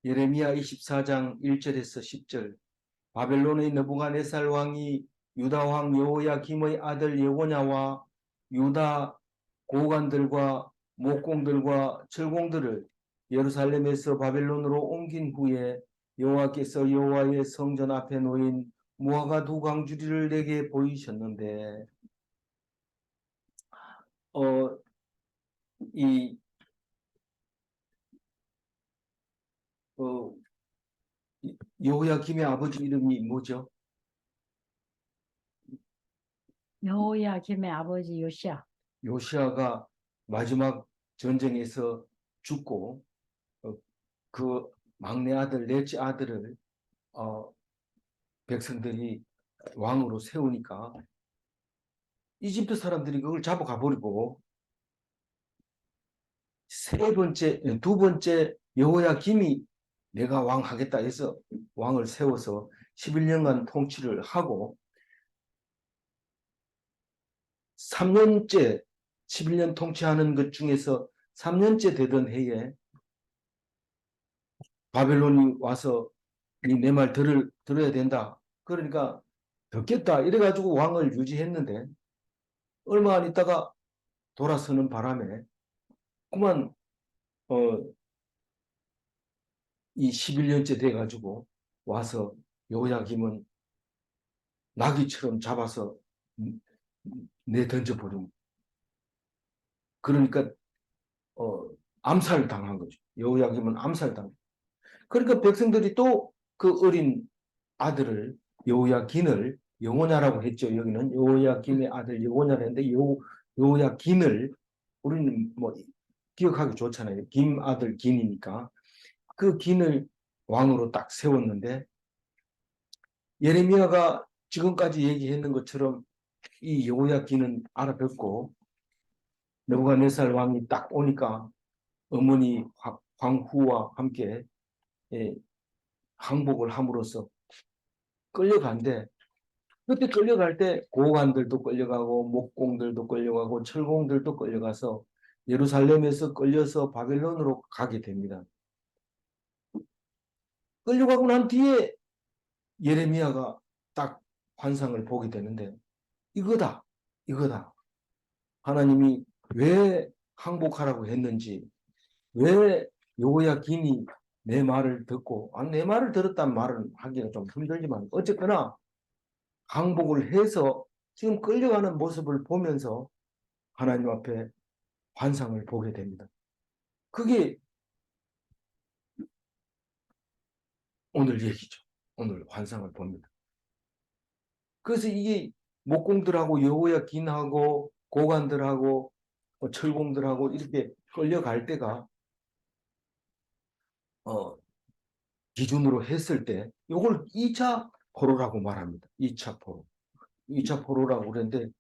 예레미야 24장 1절에서 10절. 바벨론의 느부갓네살 왕이 유다 왕 여호야김의 아들 예고냐와 유다 고관들과 목공들과 철공들을 예루살렘에서 바벨론으로 옮긴 후에 여호와께서 여호와의 성전 앞에 놓인 무화과 두 광주리를 내게 보이셨는데, 이 여호야김의 아버지 이름이 뭐죠? 여호야김의 아버지 요시야. 요시아가 마지막 전쟁에서 죽고 그 막내 아들, 넷째 아들을 백성들이 왕으로 세우니까 이집트 사람들이 그걸 잡아가 버리고 두 번째 여호야김이 내가 왕 하겠다 해서 왕을 세워서 11년간 통치를 하고 3년째 11년 통치하는 것 중에서 3년째 되던 해에 바벨론이 와서 내 말 들어야 된다. 그러니까 듣겠다. 이래가지고 왕을 유지했는데 얼마 안 있다가 돌아서는 바람에 그만 이 11년째 돼가지고 와서 여호야김은 나귀처럼 잡아서 내던져버린. 그러니까 암살 당한 거죠. 여호야김은 암살 당. 그러니까 백성들이 또 그 어린 아들을 여호야긴을 여호냐라고 했죠. 여기는 여호야김의 아들 여호냐라 했는데 여호야긴을 우리는 뭐 기억하기 좋잖아요. 김 아들 긴이니까 그 긴을 왕으로 딱 세웠는데 예레미야가 지금까지 얘기했는 것처럼 이 여호야긴은 알아듣고 느부갓네살 왕이 딱 오니까 어머니 황후와 함께 항복을 함으로써 끌려간대. 그때 끌려갈 때 고관들도 끌려가고 목공들도 끌려가고 철공들도 끌려가서 예루살렘에서 끌려서 바벨론으로 가게 됩니다. 끌려가고 난 뒤에 예레미야가 딱 환상을 보게 되는데 이거다. 하나님이 왜 항복하라고 했는지, 왜 여호야긴이 내 말을 듣고, 내 말을 들었단 말은 하기가 좀 힘들지만 어쨌거나 항복을 해서 지금 끌려가는 모습을 보면서 하나님 앞에 환상을 보게 됩니다. 그게 오늘 얘기죠. 오늘 환상을 봅니다. 그래서 이게 목공들하고 여호야긴하고 고관들하고 철공들하고 이렇게 끌려갈 때가 기준으로 했을 때 이걸 2차 포로라고 말합니다. 2차 포로. 2차 포로라고 그러는데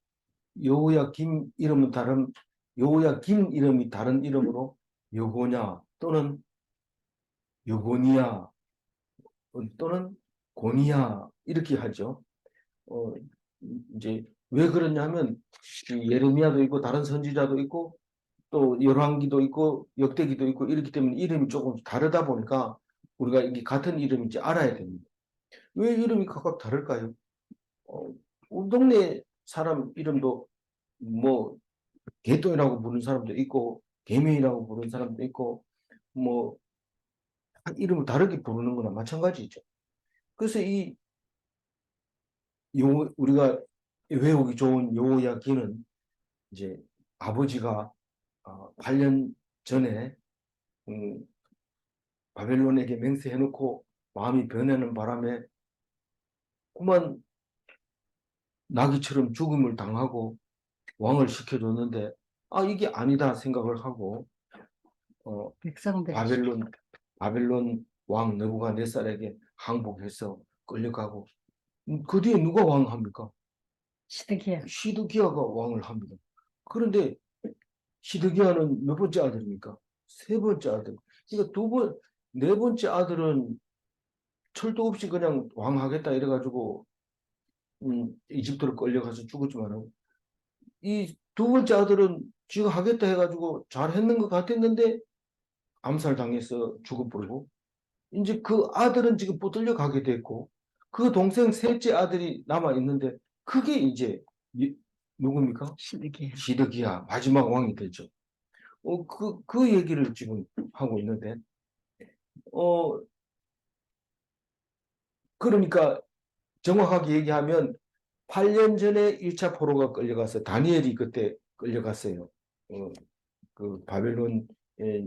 여호야김 이름은 다른 여호야김 이름이 다른 이름으로 여고냐 또는 여고니아 또는 고니아 이렇게 하죠. 이제 왜 그러냐면 예레미야도 있고 다른 선지자도 있고 또 열왕기도 있고 역대기도 있고 이렇기 때문에 이름이 조금 다르다 보니까 우리가 이게 같은 이름인지 알아야 됩니다. 왜 이름이 각각 다를까요? 우리 동네 사람 이름도 뭐 개똥이라고 부르는 사람도 있고 개미이라고 부르는 사람도 있고 뭐 이름을 다르게 부르는 거나 마찬가지죠. 그래서 우리가 외우기 좋은 여호야기는 이제 아버지가 8년 전에 바벨론에게 맹세해놓고 마음이 변하는 바람에 그만 나귀처럼 죽음을 당하고 왕을 시켜줬는데 이게 아니다 생각을 하고 바벨론 왕 느부갓네살에게 항복해서 끌려가고 그 뒤에 누가 왕합니까? 시드기야가 왕을 합니다. 그런데 시드기야는 몇 번째 아들입니까? 세 번째 아들. 그러니까 네 번째 아들은 철도 없이 그냥 왕하겠다 이래가지고 이집트로 끌려가서 죽었지만 이 두 번째 아들은 지가 하겠다 해가지고 잘했는 것 같았는데 암살당해서 죽어버리고 이제 그 아들은 지금 붙들려 가게 됐고, 그 동생 셋째 아들이 남아 있는데, 그게 이제 누굽니까? 시드기야. 시드기야, 마지막 왕이 되죠. 그 얘기를 지금 하고 있는데, 어, 그러니까 정확하게 얘기하면 8년 전에 1차 포로가 끌려가서 다니엘이 그때 끌려갔어요. 그 바벨론에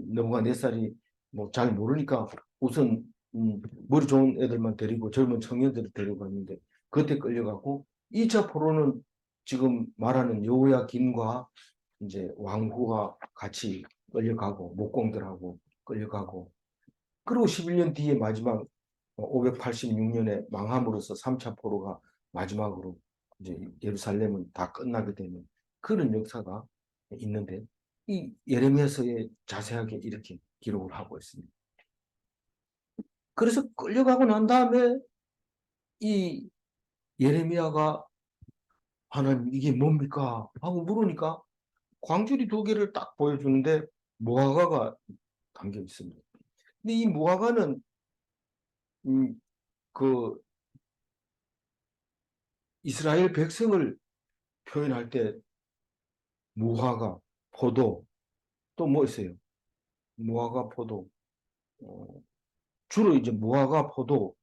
넘어간 4살이 뭐 잘 모르니까 우선 머리 좋은 애들만 데리고 젊은 청년들을 데리고 갔는데 그때 끌려가고 2차 포로는 지금 말하는 여호야긴과 이제 왕후가 같이 끌려가고 목공들하고 끌려가고 그리고 11년 뒤에 마지막 586년에 망함으로써 3차 포로가 마지막으로 이제 예루살렘은 다 끝나게 되는 그런 역사가 있는데 이 예레미야서에 자세하게 이렇게 기록을 하고 있습니다. 그래서 끌려가고 난 다음에 이 예레미야가 하나님 이게 뭡니까? 하고 물으니까 광주리 2개를 딱 보여주는데 무화과가 담겨 있습니다. 근데 이 무화과는 그 이스라엘 백성을 표현할 때 무화과, 포도, 또 뭐 있어요? 무화과, 포도. 어, 주로 이제 무화과, 포도,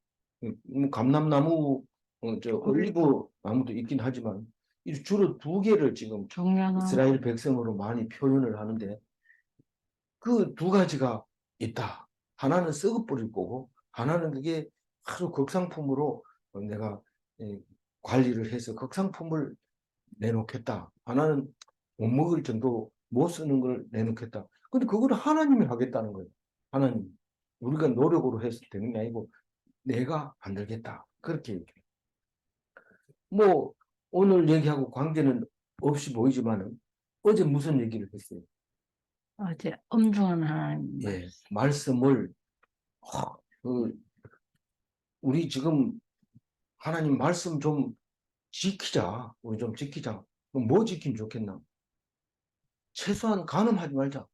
감람나무, 올리브 나무도 있긴 하지만 이 주로 2개를 지금 종려나무. 이스라엘 백성으로 많이 표현을 하는데 그 2가지가 있다. 하나는 썩어버릴 거고 하나는 그게 아주 극상품으로 내가 관리를 해서 극상품을 내놓겠다. 하나는 못 먹을 정도 못 쓰는 걸 내놓겠다. 근데 그거를 하나님이 하겠다는 거예요. 하나님. 우리가 노력으로 해서 되는 게 아니고 내가 만들겠다. 그렇게 얘기해요. 뭐 오늘 얘기하고 관계는 없이 보이지만은 어제 무슨 얘기를 했어요? 어제 엄중한 하나님 예, 말씀. 말씀을 그 우리 지금 하나님 말씀 좀 지키자. 우리 좀 지키자. 그럼 뭐 지키면 좋겠나? 최소한 간음하지 말자.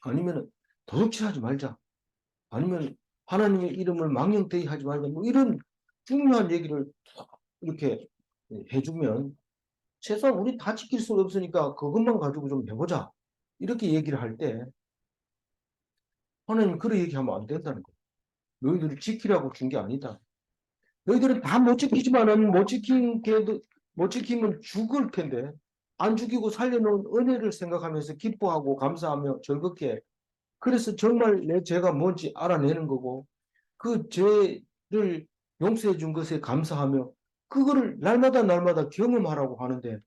아니면 도둑질하지 말자. 아니면 하나님의 이름을 망령되이 하지 말자. 뭐 이런 중요한 얘기를 이렇게 해주면 최소한 우리 다 지킬 수 없으니까 그것만 가지고 좀 해보자. 이렇게 얘기를 할 때 하나님 그런 얘기하면 안 된다는 거예요. 너희들이 지키라고 준 게 아니다. 너희들은 다 못 지키지만은 못 지키면 죽을 텐데 안 죽이고 살려놓은 은혜를 생각하면서 기뻐하고 감사하며 즐겁게 그래서 정말 내 죄가 뭔지 알아내는 거고 그 죄를 용서해 준 것에 감사하며 그거를 날마다 경험하라고 하는데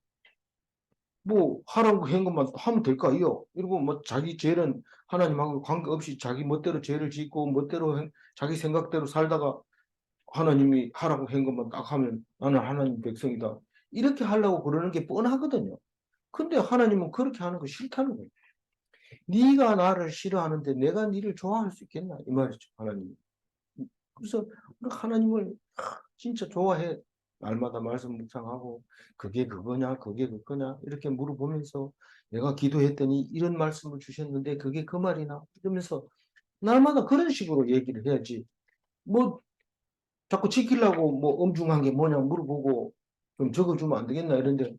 뭐 하라고 한 것만 하면 될까요? 이러고 뭐 자기 죄는 하나님하고 관계없이 자기 멋대로 죄를 짓고 멋대로 자기 생각대로 살다가 하나님이 하라고 한 것만 딱 하면 나는 하나님 백성이다. 이렇게 하려고 그러는 게 뻔하거든요. 근데 하나님은 그렇게 하는 거 싫다는 거예요. 네가 나를 싫어하는데 내가 네를 좋아할 수 있겠나? 이 말이죠, 하나님. 그래서 하나님을 진짜 좋아해. 날마다 말씀 묵상하고 그게 그거냐 그게 그거냐 이렇게 물어보면서 내가 기도했더니 이런 말씀을 주셨는데 그게 그 말이나 이러면서 날마다 그런 식으로 얘기를 해야지 뭐 자꾸 지키려고 뭐 엄중한 게 뭐냐 물어보고 좀 적어주면 안 되겠나 이런데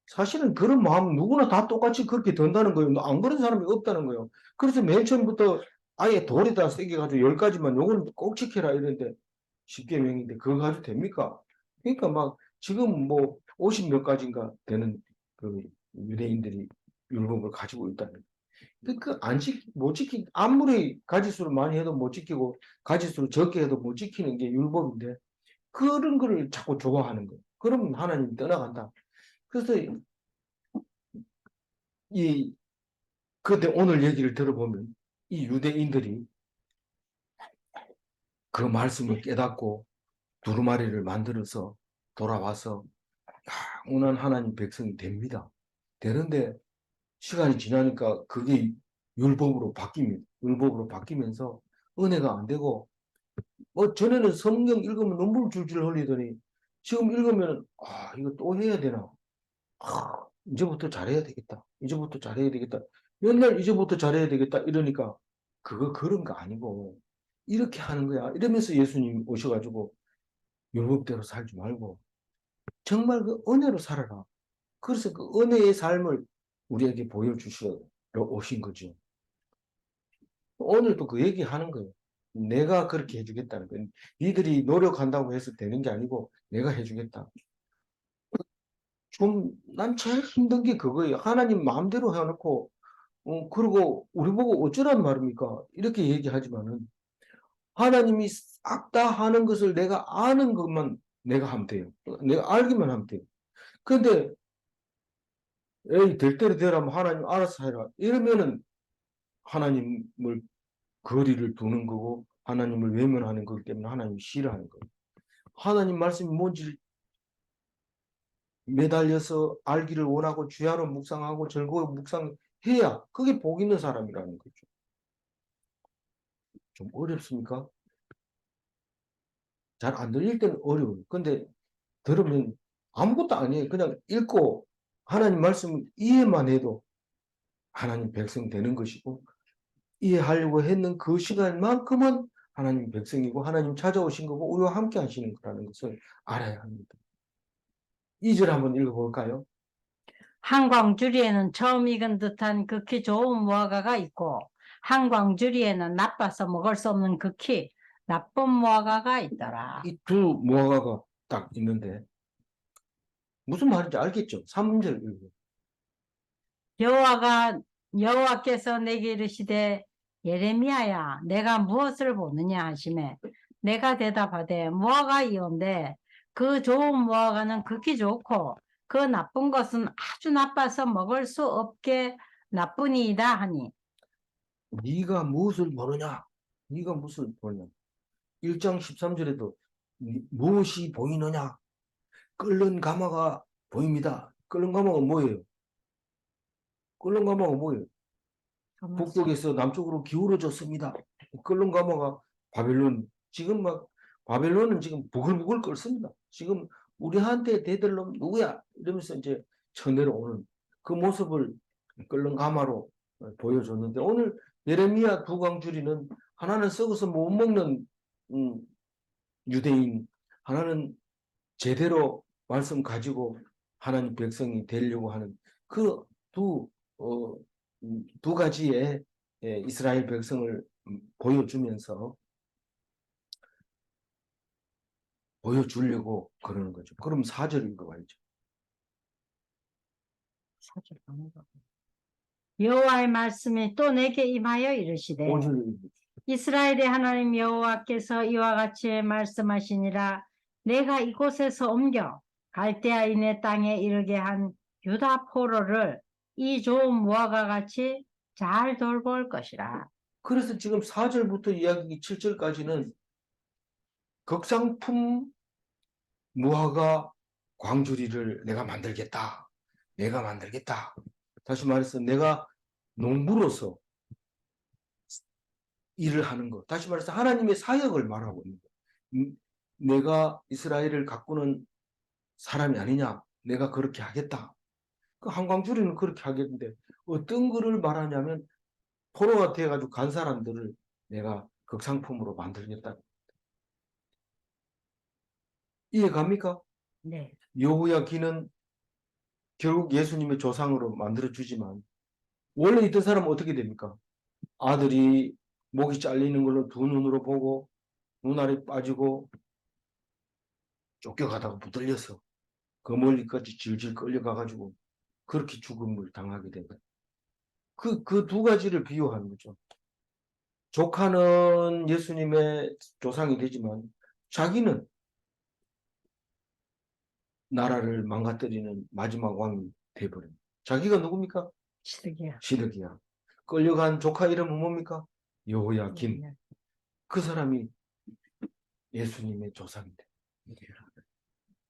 사실은 그런 마음 누구나 다 똑같이 그렇게 된다는 거예요. 안 그런 사람이 없다는 거예요. 그래서 맨 처음부터 아예 돌에다 새겨가지고 10가지만 요거는 꼭 지켜라 이랬는데 쉽게 명인데 그거 가지고 됩니까? 그러니까 막 지금 뭐 50 몇 가지인가 되는 그 유대인들이 율법을 가지고 있다는 거예요. 못 아무리 가지수를 많이 해도 못 지키고 가지수를 적게 해도 못 지키는 게 율법인데 그런 거를 자꾸 좋아하는 거예요. 그러면 하나님이 떠나간다. 그래서 이 그때 오늘 얘기를 들어보면 이 유대인들이 그 말씀을 깨닫고 두루마리를 만들어서 돌아와서 영원한 하나님 백성이 됩니다. 되는데 시간이 지나니까 그게 율법으로 바뀝니다. 율법으로 바뀌면서 은혜가 안 되고 뭐 전에는 성경 읽으면 눈물 줄줄 흘리더니 지금 읽으면 이거 또 해야 되나? 이제부터 잘해야 되겠다. 이제부터 잘해야 되겠다. 맨날 이제부터 잘해야 되겠다. 이러니까 그거 그런 거 아니고 이렇게 하는 거야. 이러면서 예수님 오셔가지고 율법대로 살지 말고 정말 그 은혜로 살아라. 그래서 그 은혜의 삶을 우리에게 보여주시러 오신 거죠. 오늘도 그 얘기하는 거예요. 내가 그렇게 해주겠다는 거예요. 니들이 노력한다고 해서 되는 게 아니고 내가 해주겠다. 난 제일 힘든 게 그거예요. 하나님 마음대로 해놓고, 그리고 우리 보고 어쩌란 말입니까? 이렇게 얘기하지만은 하나님이 싹 다 하는 것을 내가 아는 것만 내가 하면 돼요. 내가 알기만 하면 돼요. 근데, 에이, 될 대로 되라면 하나님 알아서 해라. 이러면은 하나님을 거리를 두는 거고, 하나님을 외면하는 거기 때문에 하나님이 싫어하는 거예요. 하나님 말씀이 뭔지 매달려서 알기를 원하고 주야로 묵상하고 즐거워 묵상해야 그게 복 있는 사람이라는 거죠. 좀 어렵습니까? 잘 안 들릴 때는 어려워요. 근데 들으면 아무것도 아니에요. 그냥 읽고 하나님 말씀을 이해만 해도 하나님 백성 되는 것이고 이해하려고 했는 그 시간만큼은 하나님 백성이고 하나님 찾아오신 거고 우리와 함께 하시는 거라는 것을 알아야 합니다. 2절 한번 읽어볼까요? 한광주리에는 처음 익은 듯한 극히 좋은 무화과가 있고 한광주리에는 나빠서 먹을 수 없는 극히 나쁜 무화과가 있더라. 이 두 무화과가 딱 있는데 무슨 말인지 알겠죠? 3절 읽어. 여호와께서 내게 이르시되 예레미야야 내가 무엇을 보느냐 하시매 내가 대답하되 무화과이온데 그 좋은 무화과는 극히 좋고 그 나쁜 것은 아주 나빠서 먹을 수 없게 나쁘니이다 하니 네가 무엇을 보느냐? 네가 무엇을 보느냐? 1장 13절에도 무엇이 보이느냐? 끓는 가마가 보입니다. 끓는 가마가 뭐예요? 끓는 가마가 뭐예요? 북쪽에서 남쪽으로 기울어졌습니다. 끓는 가마가 바벨론, 지금 막 바벨론은 지금 부글부글 끓습니다. 지금 우리한테 대들놈 누구야? 이러면서 이제 쳐내려오는 그 모습을 끓는 가마로 보여줬는데 오늘 예레미야 두 광주리는 하나는 썩어서 못 먹는 유대인, 하나는 제대로 말씀 가지고 하나님 백성이 되려고 하는 그 두 가지의 이스라엘 백성을 보여주면서 보여주려고 그러는 거죠. 그럼 4절 읽어봐야죠. 여호와의 말씀이 또 내게 임하여 이르시되 5절 읽어봐야죠. 이스라엘의 하나님 여호와께서 이와 같이 말씀하시니라 내가 이곳에서 옮겨 갈대아인의 땅에 이르게 한 유다 포로를 이 좋은 무화과 같이 잘 돌볼 것이라. 그래서 지금 4절부터 이야기 7절까지는 극상품 무화과 광주리를 내가 만들겠다. 내가 만들겠다. 다시 말해서 내가 농부로서 일을 하는 것. 다시 말해서 하나님의 사역을 말하고 있는 것. 내가 이스라엘을 가꾸는 사람이 아니냐. 내가 그렇게 하겠다. 그 한광주리는 그렇게 하겠는데 어떤 거를 말하냐면 포로가 돼가지고 간 사람들을 내가 극상품으로 만들겠다. 이해 갑니까? 네. 여호야기는 결국 예수님의 조상으로 만들어주지만 원래 있던 사람은 어떻게 됩니까? 아들이 목이 잘리는 걸로 두 눈으로 보고 눈알이 빠지고 쫓겨가다가 붙들려서 그 멀리까지 질질 끌려가가지고 그렇게 죽음을 당하게 된 거예요. 그 두 가지를 비유하는 거죠. 조카는 예수님의 조상이 되지만 자기는 나라를 망가뜨리는 마지막 왕이 돼버립니다. 자기가 누굽니까? 시드기야. 시드기야. 끌려간 조카 이름은 뭡니까? 여호야김. 그 사람이 예수님의 조상인데.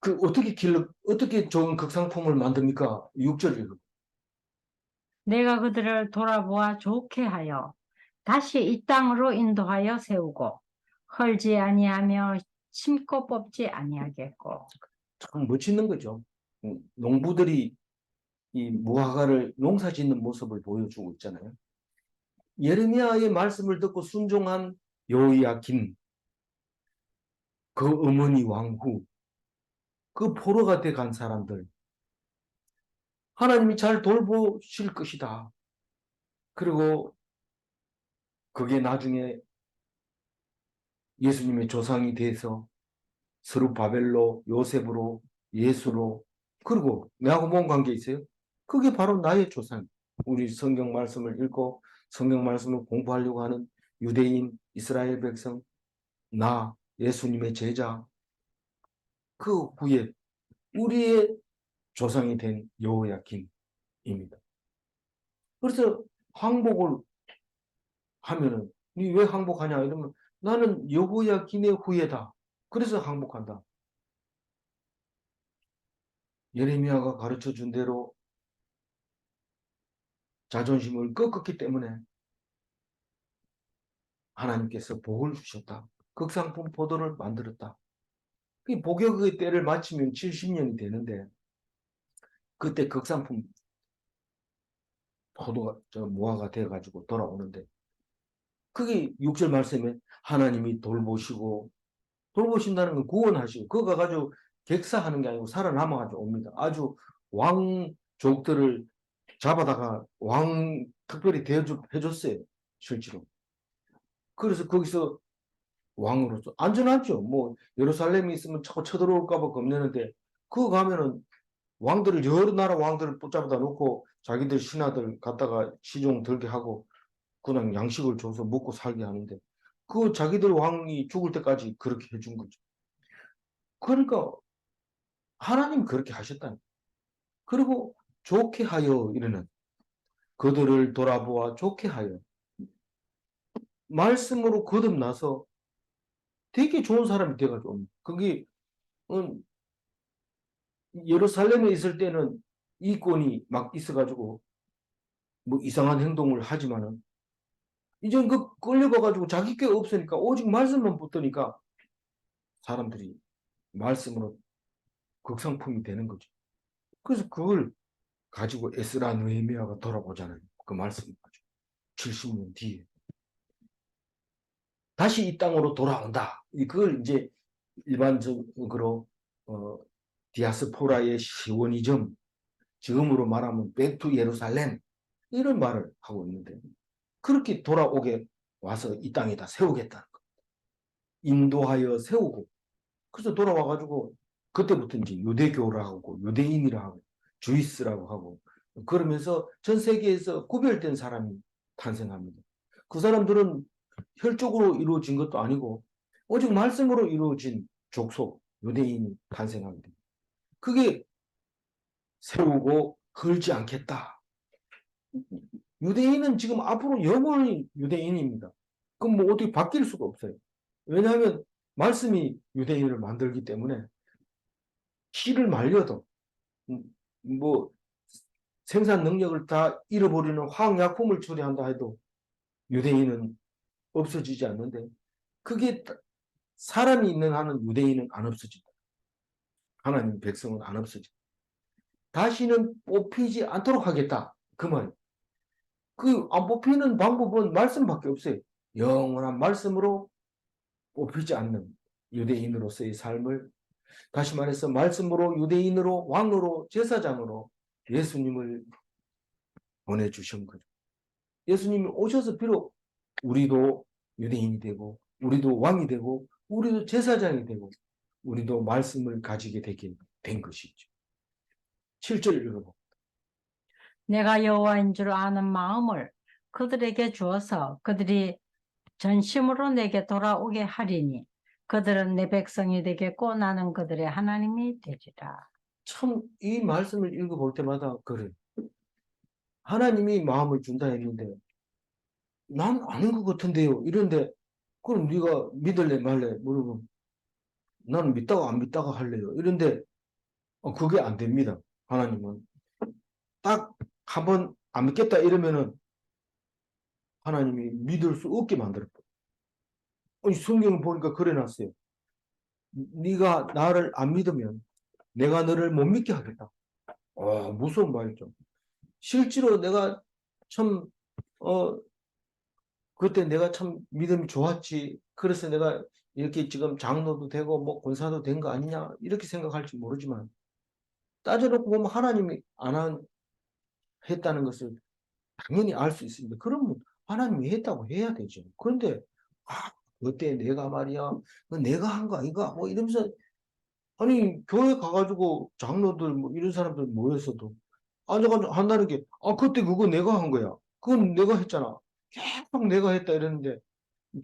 그 어떻게 좋은 극상품을 만듭니까? 6절 읽어. 내가 그들을 돌아보아 좋게 하여 다시 이 땅으로 인도하여 세우고 헐지 아니하며 심고 뽑지 아니하겠고. 참 멋있는 거죠. 농부들이 이 무화과를 농사 짓는 모습을 보여주고 있잖아요. 예레미야의 말씀을 듣고 순종한 여호야긴, 그 어머니 왕후, 그 포로가 돼 간 사람들, 하나님이 잘 돌보실 것이다. 그리고 그게 나중에 예수님의 조상이 돼서 스룹바벨로, 요셉으로, 예수로, 그리고 내하고 뭔 관계 있어요? 그게 바로 나의 조상. 우리 성경 말씀을 읽고 성경 말씀을 공부하려고 하는 유대인, 이스라엘 백성, 나, 예수님의 제자, 그 후에 우리의 조상이 된 여호야김입니다. 그래서 항복을 하면은 니 왜 항복하냐 이러면 나는 여호야김의 후예다. 그래서 항복한다. 예레미야가 가르쳐 준 대로 자존심을 꺾었기 때문에 하나님께서 복을 주셨다. 극상품 포도를 만들었다. 이 복역의 때를 마치면 70년이 되는데 그때 극상품 포도가 무화가 되어가지고 돌아오는데 그게 6절 말씀에 하나님이 돌보신다는 건 구원하시고 그거 가지고 객사하는 게 아니고 살아남아가지고 옵니다. 아주 왕족들을 잡아다가 왕 특별히 해줬어요. 실제로. 그래서 거기서 왕으로서 안전하죠. 뭐 예루살렘에 있으면 자꾸 쳐들어올까 봐 겁내는데 그거 가면은 왕들을 여러 나라 왕들을 붙잡아다 놓고 자기들 신하들 갖다가 시종 들게 하고 그냥 양식을 줘서 먹고 살게 하는데 그 자기들 왕이 죽을 때까지 그렇게 해준 거죠. 그러니까 하나님 그렇게 하셨다는. 그리고 좋게 하여 이러는 그들을 돌아보아 좋게 하여 말씀으로 거듭나서 되게 좋은 사람이 돼가지고 그게 예루살렘에 있을 때는 이권이 막 있어가지고 뭐 이상한 행동을 하지만은 이제 그 끌려가가지고 자기 게 없으니까 오직 말씀만 붙으니까 사람들이 말씀으로 극상품이 되는 거죠. 그래서 그걸 가지고 에스라 느헤미야가 돌아보잖아요. 그 말씀을 가지고 70년 뒤에 다시 이 땅으로 돌아온다. 그걸 이제 일반적으로 디아스포라의 시원이즘, 지금으로 말하면 백투 예루살렘 이런 말을 하고 있는데 그렇게 돌아오게 와서 이 땅에다 세우겠다는 거. 인도하여 세우고 그래서 돌아와가지고 그때부터 이제 유대교라고 하고 유대인이라고 하고 주이스라고 하고 그러면서 전 세계에서 구별된 사람이 탄생합니다. 그 사람들은 혈족으로 이루어진 것도 아니고 오직 말씀으로 이루어진 족속 유대인이 탄생합니다. 그게 세우고 헐지 않겠다. 유대인은 지금 앞으로 영원히 유대인입니다. 그럼 뭐 어떻게 바뀔 수가 없어요. 왜냐하면 말씀이 유대인을 만들기 때문에 씨를 말려도 뭐 생산 능력을 다 잃어버리는 화학약품을 처리한다 해도 유대인은 없어지지 않는데 그게 사람이 있는 한은 유대인은 안 없어진다. 하나님 백성은 안 없어진다. 다시는 뽑히지 않도록 하겠다. 그 말. 그 안 뽑히는 방법은 말씀밖에 없어요. 영원한 말씀으로 뽑히지 않는 유대인으로서의 삶을 다시 말해서 말씀으로 유대인으로 왕으로 제사장으로 예수님을 보내주신 거죠. 예수님이 오셔서 비록 우리도 유대인이 되고 우리도 왕이 되고 우리도 제사장이 되고 우리도 말씀을 가지게 되게 된 것이죠. 7절 읽어봐. 내가 여호와인 줄 아는 마음을 그들에게 주어서 그들이 전심으로 내게 돌아오게 하리니 그들은 내 백성이 되겠고 나는 그들의 하나님이 되리라. 참 이 말씀을 읽어볼 때마다 그래. 하나님이 마음을 준다 했는데 난 아닌 것 같은데요. 이런데 그럼 네가 믿을래 말래 물어보면 나는 믿다가 안 믿다가 할래요. 이런데 그게 안 됩니다. 하나님은 딱 한 번 안 믿겠다 이러면은 하나님이 믿을 수 없게 만들었고 성경을 보니까 그래 놨어요. 네가 나를 안 믿으면 내가 너를 못 믿게 하겠다. 무서운 말이죠. 실제로 내가 참 그때 내가 참 믿음이 좋았지. 그래서 내가 이렇게 지금 장로도 되고 뭐 권사도 된 거 아니냐 이렇게 생각할지 모르지만 따져놓고 보면 하나님이 했다는 것을 당연히 알 수 있습니다. 그러면 하나님이 했다고 해야 되죠. 그런데 그때 내가 말이야, 그거 내가 한 거 아닌가? 뭐 이러면서 아니 교회 가가지고 장로들 뭐 이런 사람들 모여서도 앉아가지고 한다는 게 그때 그거 내가 한 거야. 그건 내가 했잖아. 계속 내가 했다 이랬는데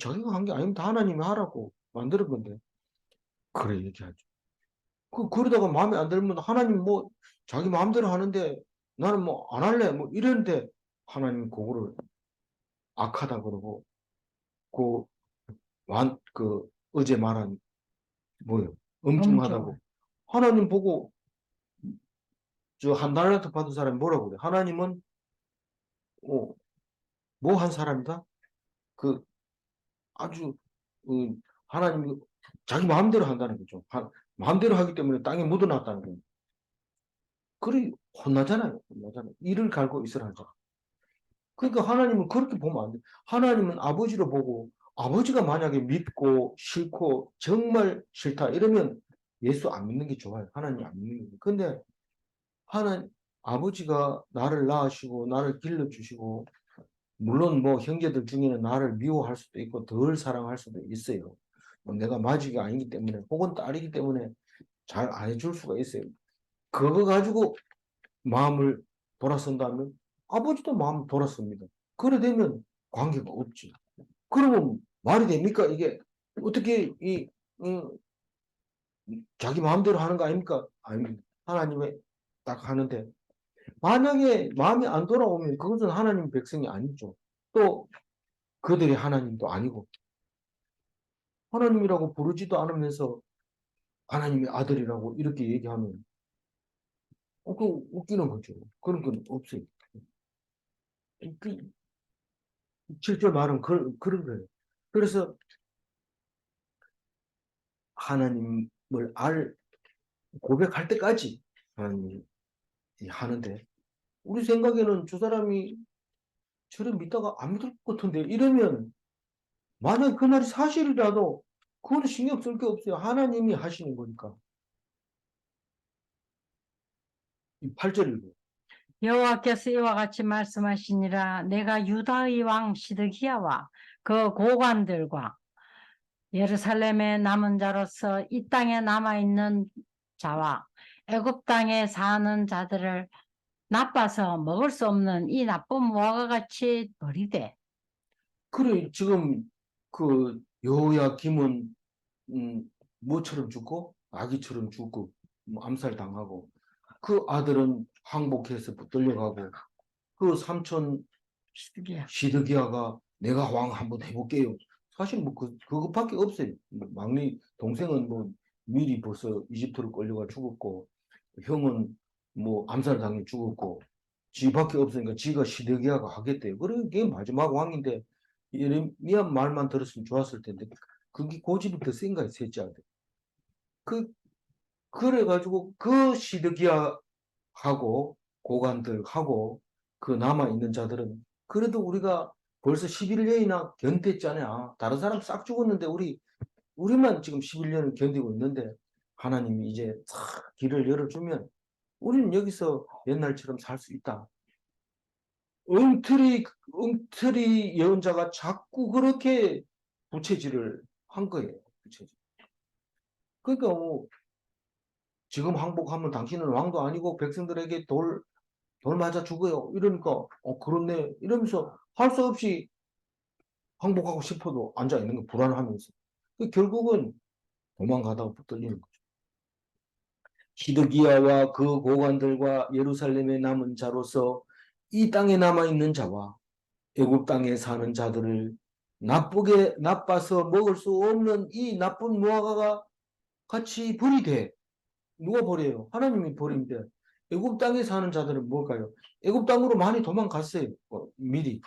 자기가 한 게 아닙니다. 하나님이 하라고 만드는 건데 그래 얘기하죠. 그러다가 마음에 안 들면 하나님 뭐 자기 마음대로 하는데 나는 뭐 안 할래 뭐 이랬는데 하나님 그거를 악하다 그러고 그 어제 말한 뭐요? 엄청. 엄중하다고. 하나님 보고 저 한 달란트 받은 사람이 뭐라고 그래? 하나님은 뭐 한 사람이다? 그 아주 하나님이 자기 마음대로 한다는 거죠. 마음대로 하기 때문에 땅에 묻어놨다는 거예요. 그래 혼나잖아요. 혼나잖아요. 이를 갈고 있으라 하잖아. 그러니까 하나님은 그렇게 보면 안 돼. 하나님은 아버지로 보고 아버지가 만약에 믿고 싫고 정말 싫다 이러면 예수 안 믿는 게 좋아요. 하나님 안 믿는 게. 근데 하나님 아버지가 나를 낳으시고 나를 길러주시고 물론 뭐 형제들 중에는 나를 미워할 수도 있고 덜 사랑할 수도 있어요. 뭐 내가 마지가 아니기 때문에 혹은 딸이기 때문에 잘 안 해줄 수가 있어요. 그거 가지고 마음을 돌아선다면 아버지도 마음 돌아섭니다. 그래 되면 관계가 없지. 그러면 말이 됩니까? 이게 어떻게 음, 자기 마음대로 하는 거 아닙니까? 아닙니다. 하나님의 딱 하는데 만약에 마음이 안 돌아오면 그것은 하나님 백성이 아니죠. 또 그들이 하나님도 아니고 하나님이라고 부르지도 않으면서 하나님의 아들이라고 이렇게 얘기하면 그 웃기는 거죠. 그런 건 없어요. 그 7절 말은 그런 거예요. 그래서 하나님을 고백할 때까지 하나님이 하는데 우리 생각에는 저 사람이 저를 믿다가 안 믿을 것 같은데 이러면 만약 그날이 사실이라도 그거는 신경 쓸 게 없어요. 하나님이 하시는 거니까. 이 8절이고. 여호와께서 이와 같이 말씀하시니라. 내가 유다의 왕 시드기야와 그 고관들과 예루살렘에 남은 자로서 이 땅에 남아있는 자와 애굽 땅에 사는 자들을 나빠서 먹을 수 없는 이 나쁜 무화과 같이 버리되. 그래 지금 그 여호야김은 뭐처럼 죽고 아기처럼 죽고 뭐 암살당하고 그 아들은 항복해서 붙들려가고 그 삼촌 시드기야. 시드기야가 내가 왕 한번 해볼게요. 사실 뭐 그것밖에 없어요. 막내 동생은 뭐 미리 벌써 이집트로 끌려가 죽었고 형은 뭐 암살당해 죽었고 지밖에 없으니까 지가 시드기야가 하겠대요. 그래 그게 마지막 왕인데 예레미야 말만 들었으면 좋았을 텐데 그게 고집이 더 센가요, 셋째 아들. 그 그래가지고 그 시드기야하고 고관들하고 그 남아있는 자들은 그래도 우리가 벌써 11년이나 견뎠잖아. 다른 사람 싹 죽었는데 우리만 지금 11년을 견디고 있는데 하나님이 이제 싹 길을 열어주면 우리는 여기서 옛날처럼 살 수 있다. 엉터리 예언자가 자꾸 그렇게 부채질을 한 거예요. 부채질. 그러니까 뭐 지금 항복하면 당신은 왕도 아니고 백성들에게 돌 맞아 죽어요. 이러니까 그렇네 이러면서 할 수 없이 항복하고 싶어도 앉아 있는 거 불안하면서 결국은 도망가다가 붙들리는 거죠. 시드기야와 그 고관들과 예루살렘에 남은 자로서 이 땅에 남아 있는 자와 애굽 땅에 사는 자들을 나쁘게 나빠서 먹을 수 없는 이 나쁜 무화과가 같이 버리되 누가 버려요? 하나님이 버린데 애굽 땅에 사는 자들은 뭘까요? 애굽 땅으로 많이 도망갔어요. 미리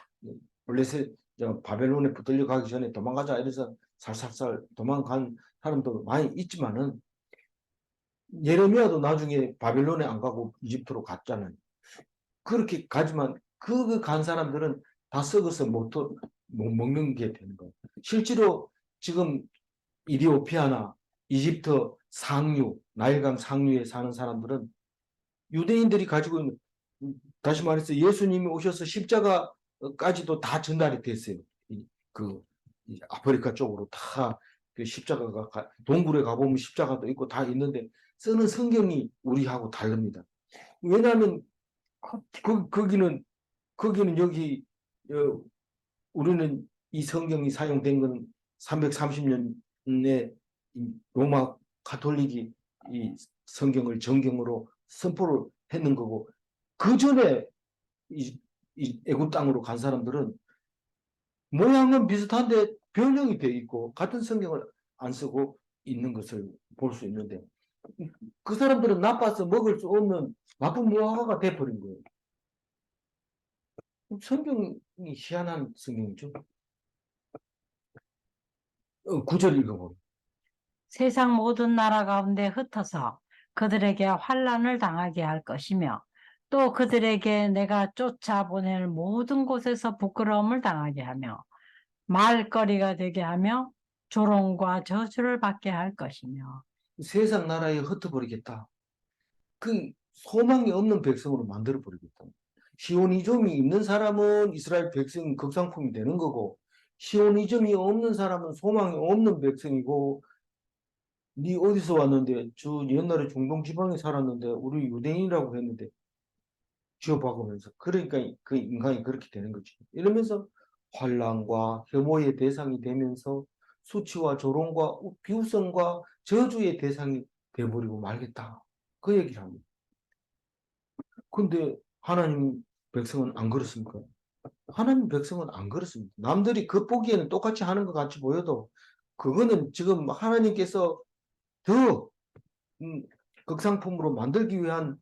블레셋 바벨론에 붙들려 가기 전에 도망가자 이래서 살살살 도망간 사람도 많이 있지만은 예레미야도 나중에 바벨론에 안 가고 이집트로 갔잖아요. 그렇게 가지만 그 간 사람들은 다 썩어서 못 먹는 게 되는 거예요. 실제로 지금 이디오피아나 이집트 상류, 나일강 상류에 사는 사람들은 유대인들이 가지고 있는, 다시 말해서 예수님이 오셔서 십자가까지도 다 전달이 됐어요. 이 아프리카 쪽으로 다 그 십자가가, 동굴에 가보면 십자가도 있고 다 있는데 쓰는 성경이 우리하고 다릅니다. 왜냐하면 거기는 여기 우리는 이 성경이 사용된 건 330년에 로마 가톨릭이 이 성경을 정경으로 선포를 했는 거고, 그 전에 이 애굽 땅으로 간 사람들은 모양은 비슷한데 변형이 돼 있고 같은 성경을 안 쓰고 있는 것을 볼 수 있는데, 그 사람들은 나빠서 먹을 수 없는 나쁜 무화과가 돼버린 거예요. 성경이 희한한 성경이죠. 구절 읽어보세요. 세상 모든 나라 가운데 흩어서 그들에게 환난을 당하게 할 것이며 또 그들에게 내가 쫓아보낼 모든 곳에서 부끄러움을 당하게 하며 말거리가 되게 하며 조롱과 저주를 받게 할 것이며. 세상 나라에 흩어버리겠다. 그 소망이 없는 백성으로 만들어버리겠다. 시오니즘이 있는 사람은 이스라엘 백성 극상품이 되는 거고, 시오니즘이 없는 사람은 소망이 없는 백성이고, 네 어디서 왔는데, 저 옛날에 중동 지방에 살았는데 우리 유대인이라고 했는데 지어박으면서, 그러니까 그 인간이 그렇게 되는 거지. 이러면서 환난과 혐오의 대상이 되면서 수치와 조롱과 비웃음과 저주의 대상이 돼버리고 말겠다. 그 얘기를 합니다. 근데 하나님 백성은 안 그렇습니까? 하나님 백성은 안 그렇습니다. 남들이 겉보기에는 똑같이 하는 것 같이 보여도 그거는 지금 하나님께서 더 극상품으로 만들기 위한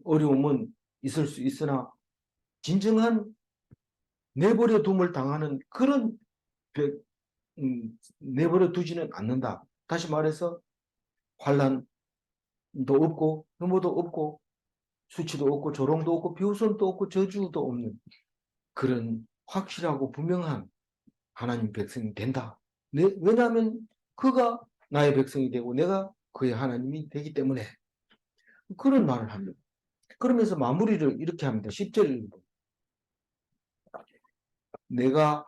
어려움은 있을 수 있으나, 진정한 내버려 둠을 당하는 그런 내버려 두지는 않는다. 다시 말해서 환란도 없고 혐오도 없고 수치도 없고 조롱도 없고 비웃음도 없고 저주도 없는 그런 확실하고 분명한 하나님 백성이 된다. 왜냐하면 그가 나의 백성이 되고 내가 그의 하나님이 되기 때문에, 그런 말을 합니다. 그러면서 마무리를 이렇게 합니다. 10절. 내가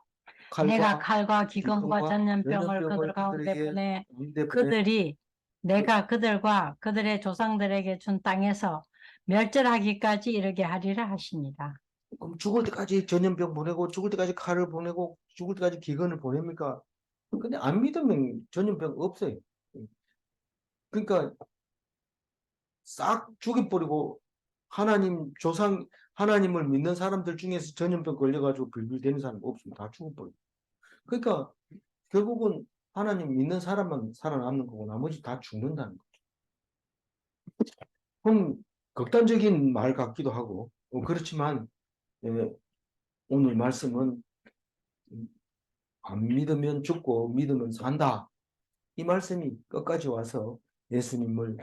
내가 칼과 칼과 기근과 기근과 전염병을 전염병을 그들 가운데 그들에게 보내 가운데 보내 그들이 내가 그들과 그들의 조상들에게 준 땅에서 멸절하기까지 이르게 하리라 하십니다. 그럼 죽을 때까지 전염병 보내고 죽을 때까지 칼을 보내고 죽을 때까지 기근을 보냅니까? 근데 안 믿으면 전염병 없어요. 그러니까 싹 죽여버리고 하나님을 믿는 사람들 중에서 전염병 걸려가지고 빌빌대는 사람 없으면 다 죽어버려요. 그러니까 결국은 하나님 믿는 사람만 살아남는 거고 나머지 다 죽는다는 거죠. 그럼 극단적인 말 같기도 하고, 그렇지만 예, 오늘 말씀은 안 믿으면 죽고 믿으면 산다. 이 말씀이 끝까지 와서 예수님을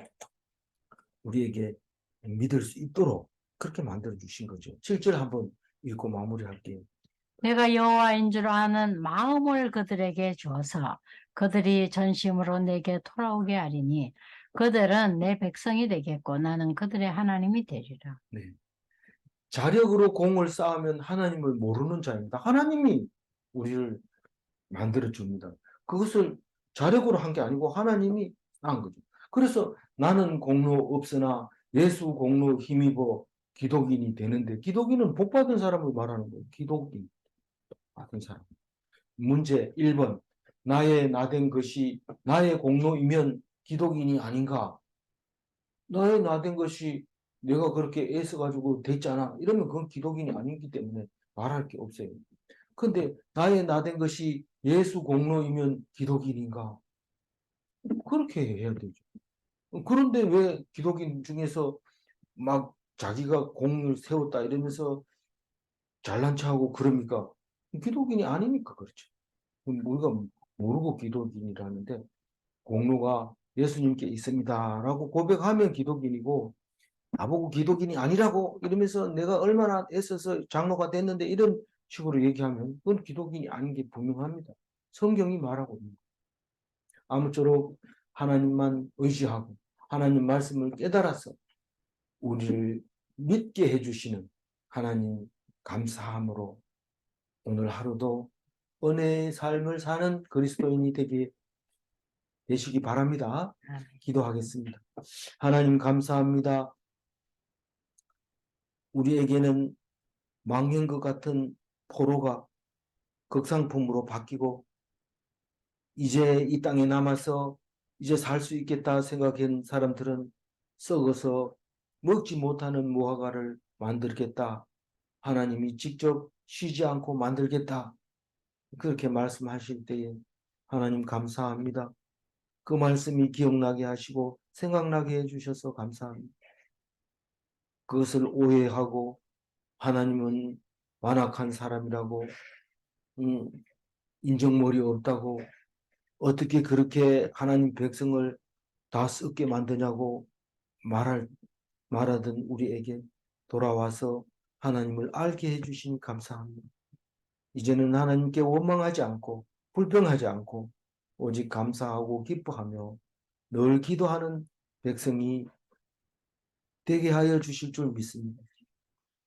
우리에게 믿을 수 있도록 그렇게 만들어 주신 거죠. 7절 한번 읽고 마무리할게요. 내가 여호와인 줄 아는 마음을 그들에게 주어서 그들이 전심으로 내게 돌아오게 하리니 그들은 내 백성이 되겠고 나는 그들의 하나님이 되리라. 네. 자력으로 공을 쌓으면 하나님을 모르는 자입니다. 하나님이 우리를 만들어 줍니다. 그것을 자력으로 한 게 아니고 하나님이 한 거죠. 그래서 나는 공로 없으나 예수 공로 힘입어 기독인이 되는데, 기독인은 복 받은 사람을 말하는 거예요. 기독인 받은 사람. 문제 1번. 나의 나된 것이 나의 공로이면 기독인이 아닌가? 나의 나된 것이 내가 그렇게 애써가지고 됐잖아. 이러면 그건 기독인이 아니기 때문에 말할 게 없어요. 근데 나의 나된 것이 예수 공로이면 기독인인가? 그렇게 해야 되죠. 그런데 왜 기독인 중에서 막 자기가 공을 세웠다 이러면서 잘난 척하고 그럽니까? 기독인이 아니니까 그렇죠. 우리가 모르고 기독인이라는데, 공로가 예수님께 있습니다라고 고백하면 기독인이고, 나보고 기독인이 아니라고 이러면서 내가 얼마나 애써서 장로가 됐는데 이런 식으로 얘기하면 그건 기독인이 아닌 게 분명합니다. 성경이 말하고 있는 거예요. 아무쪼록 하나님만 의지하고 하나님 말씀을 깨달아서 우리를 믿게 해주시는 하나님 감사함으로 오늘 하루도 은혜의 삶을 사는 그리스도인이 되시기 바랍니다. 기도하겠습니다. 하나님 감사합니다. 우리에게는 망연것 같은 포로가 극상품으로 바뀌고 이제 이 땅에 남아서 이제 살 수 있겠다 생각한 사람들은 썩어서 먹지 못하는 무화과를 만들겠다. 하나님이 직접 쉬지 않고 만들겠다. 그렇게 말씀하실 때에 하나님 감사합니다. 그 말씀이 기억나게 하시고 생각나게 해주셔서 감사합니다. 그것을 오해하고 하나님은 완악한 사람이라고 인정머리 없다고 어떻게 그렇게 하나님 백성을 다 썩게 만드냐고 말하던 우리에게 돌아와서 하나님을 알게 해주시니 감사합니다. 이제는 하나님께 원망하지 않고 불평하지 않고 오직 감사하고 기뻐하며 늘 기도하는 백성이 되게 하여 주실 줄 믿습니다.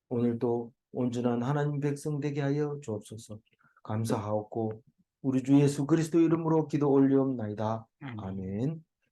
오늘도 온전한 하나님 백성 되게 하여 주옵소서. 감사하옵고 우리 주 예수 그리스도 이름으로 기도 올리옵나이다. 아멘.